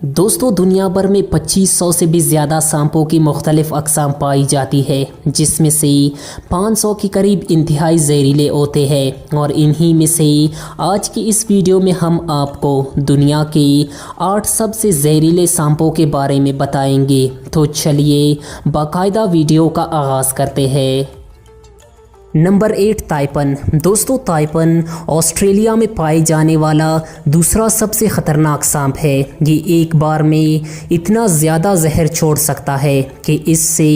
दोस्तों दुनिया भर में 2500 से भी ज़्यादा सांपों की मुख्तलिफ अक़साम पाई जाती है, जिसमें से 500 के करीब इंतहाई जहरीले होते हैं। और इन्हीं में से आज की इस वीडियो में हम आपको दुनिया के 8 सबसे जहरीले सांपों के बारे में बताएंगे। तो चलिए बाकायदा वीडियो का आगाज़ करते हैं। Number 8 taipan. दोस्तों ताइपन ऑस्ट्रेलिया में पाए जाने वाला दूसरा सबसे ख़तरनाक सांप है। ये एक बार में इतना ज़्यादा जहर छोड़ सकता है कि इससे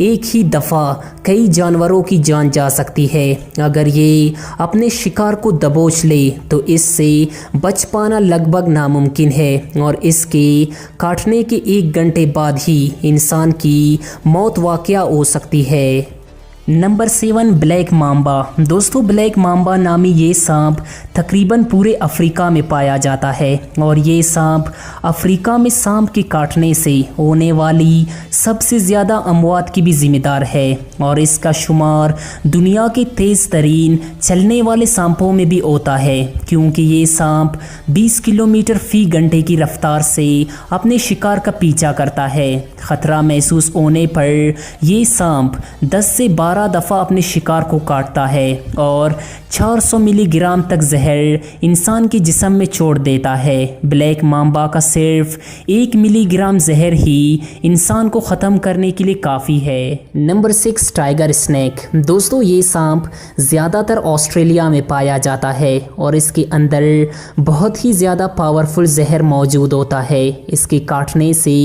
एक ही दफ़ा कई जानवरों की जान जा सकती है। अगर ये अपने शिकार को दबोच ले तो इससे बच पाना लगभग नामुमकिन है और इसके काटने के 1 घंटे बाद ही इंसान की मौत वाक़या हो सकती है। Number 7 black Mamba. दोस्तों ब्लैक मांबा नामी ये सांप तकरीबन पूरे अफ्रीका में पाया जाता है और ये सांप अफ्रीका में सांप के काटने से होने वाली सबसे ज़्यादा अमवात की भी ज़िम्मेदार है और इसका शुमार दुनिया के तेज़ तरीन चलने वाले सांपों में भी होता है, क्योंकि ये सांप 20 किलोमीटर फ़ी घंटे की रफ्तार से अपने शिकार का पीछा करता है। ख़तरा महसूस होने पर ये सांप 10 से 12 दफ़ा अपने शिकार को काटता है और 400 मिलीग्राम तक जहर इंसान के जिस्म में छोड़ देता है। ब्लैक मांबा का सिर्फ 1 मिलीग्राम जहर ही इंसान को ख़त्म करने के लिए काफ़ी है। Number 6 tiger snake. दोस्तों ये सांप ज़्यादातर ऑस्ट्रेलिया में पाया जाता है और इसके अंदर बहुत ही ज़्यादा पावरफुल जहर मौजूद होता है। इसके काटने से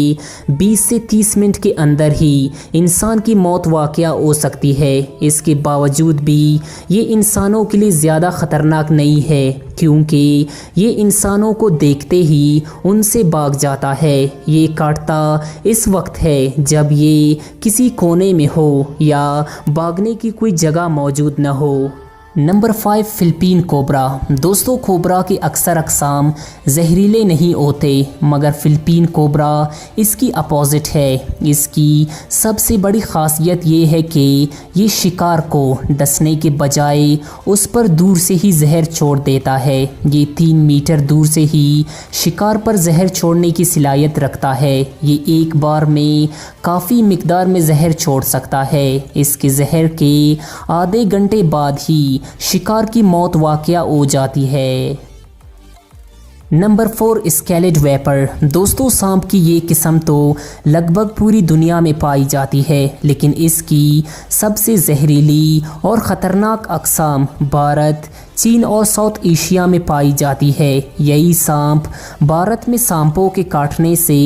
20 से 30 मिनट के अंदर ही इंसान की मौत वाक़या हो सकती है। इसके बावजूद भी ये इंसानों के लिए ज़्यादा ख़तरनाक नहीं है, क्योंकि ये इंसानों को देखते ही उनसे भाग जाता है। ये काटता इस वक्त है जब ये किसी कोने में हो या भागने की कोई जगह मौजूद न हो। Number 5 Philippine cobra. दोस्तों कोबरा के अक्सर अक़साम जहरीले नहीं होते, मगर फ़िलिपीन कोबरा इसकी अपोजिट है। इसकी सबसे बड़ी ख़ासियत ये है कि ये शिकार को डसने के बजाय उस पर दूर से ही जहर छोड़ देता है। ये 3 मीटर दूर से ही शिकार पर जहर छोड़ने की सलाहियत रखता है। ये एक बार में काफ़ी मिकदार में जहर छोड़ सकता है। इसके जहर के आधे घंटे बाद ही शिकार की मौत वाक़या हो जाती है। Number 4 scaled viper. दोस्तों सांप की ये किस्म तो लगभग पूरी दुनिया में पाई जाती है, लेकिन इसकी सबसे जहरीली और ख़तरनाक अक़साम भारत, चीन और साउथ एशिया में पाई जाती है। यही सांप भारत में सांपों के काटने से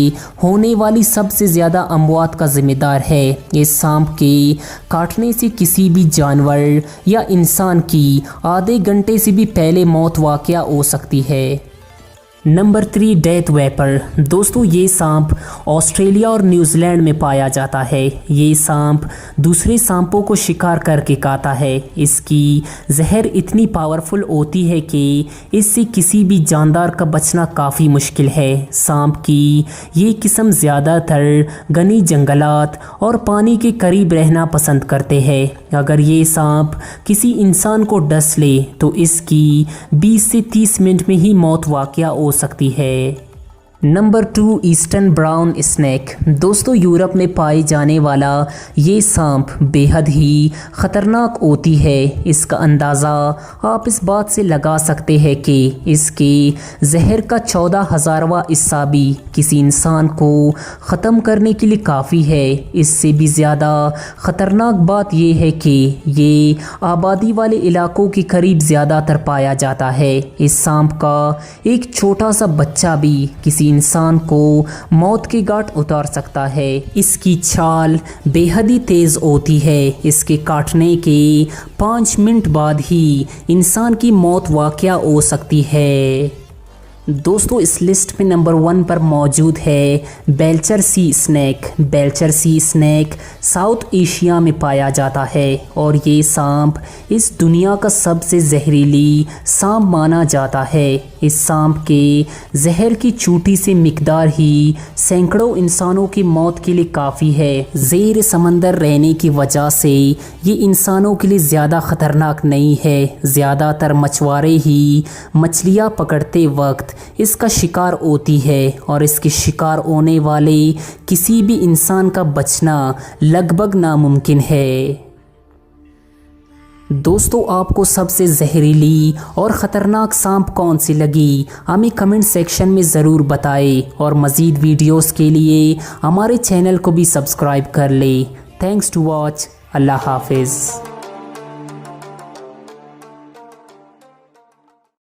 होने वाली सबसे ज़्यादा अमवात का ज़िम्मेदार है। इस सांप के काटने से किसी भी जानवर या इंसान की आधे घंटे से भी पहले मौत वाक़या हो सकती है। Number 3 death vapour. दोस्तों ये सांप ऑस्ट्रेलिया और न्यूजीलैंड में पाया जाता है। ये सांप दूसरे सांपों को शिकार करके खाता है। इसकी जहर इतनी पावरफुल होती है कि इससे किसी भी जानदार का बचना काफ़ी मुश्किल है। सांप की ये किस्म ज़्यादातर घनी जंगलात और पानी के करीब रहना पसंद करते हैं। अगर ये सांप किसी इंसान को डस ले तो इसकी 20 से 30 मिनट में ही मौत वाक़या हो सकती है। Number 2 eastern brown snake. दोस्तों यूरोप में पाए जाने वाला ये सांप बेहद ही ख़तरनाक होती है। इसका अंदाज़ा आप इस बात से लगा सकते हैं कि इसके जहर का 14,000वां हिस्सा भी किसी इंसान को ख़त्म करने के लिए काफ़ी है। इससे भी ज़्यादा ख़तरनाक बात यह है कि ये आबादी वाले इलाकों के करीब ज़्यादातर पाया जाता है। इस सांप का एक छोटा सा बच्चा भी किसी इंसान को मौत के घाट उतार सकता है। इसकी छाल बेहद ही तेज़ होती है। इसके काटने के 5 मिनट बाद ही इंसान की मौत वाक़या हो सकती है। दोस्तों इस लिस्ट में नंबर 1 पर मौजूद है बेल्चर सी स्नेक। बेल्चर सी स्नेक साउथ एशिया में पाया जाता है और ये सांप इस दुनिया का सबसे जहरीली सांप माना जाता है। इस सांप के जहर की चूटी से मिकदार ही सैकड़ों इंसानों की मौत के लिए काफ़ी है। ज़ेर समंदर रहने की वजह से ये इंसानों के लिए ज़्यादा ख़तरनाक नहीं है। ज़्यादातर मछुआरे ही मछलियाँ पकड़ते वक्त वक्त इसका शिकार होती है और इसके शिकार होने वाले किसी भी इंसान का बचना लगभग नामुमकिन है। दोस्तों, आपको सबसे जहरीली और ख़तरनाक सांप कौन सी लगी हमें कमेंट सेक्शन में ज़रूर बताएं और मज़ीद वीडियोस के लिए हमारे चैनल को भी सब्सक्राइब कर लें। Thanks to watch. अल्लाह हाफिज़।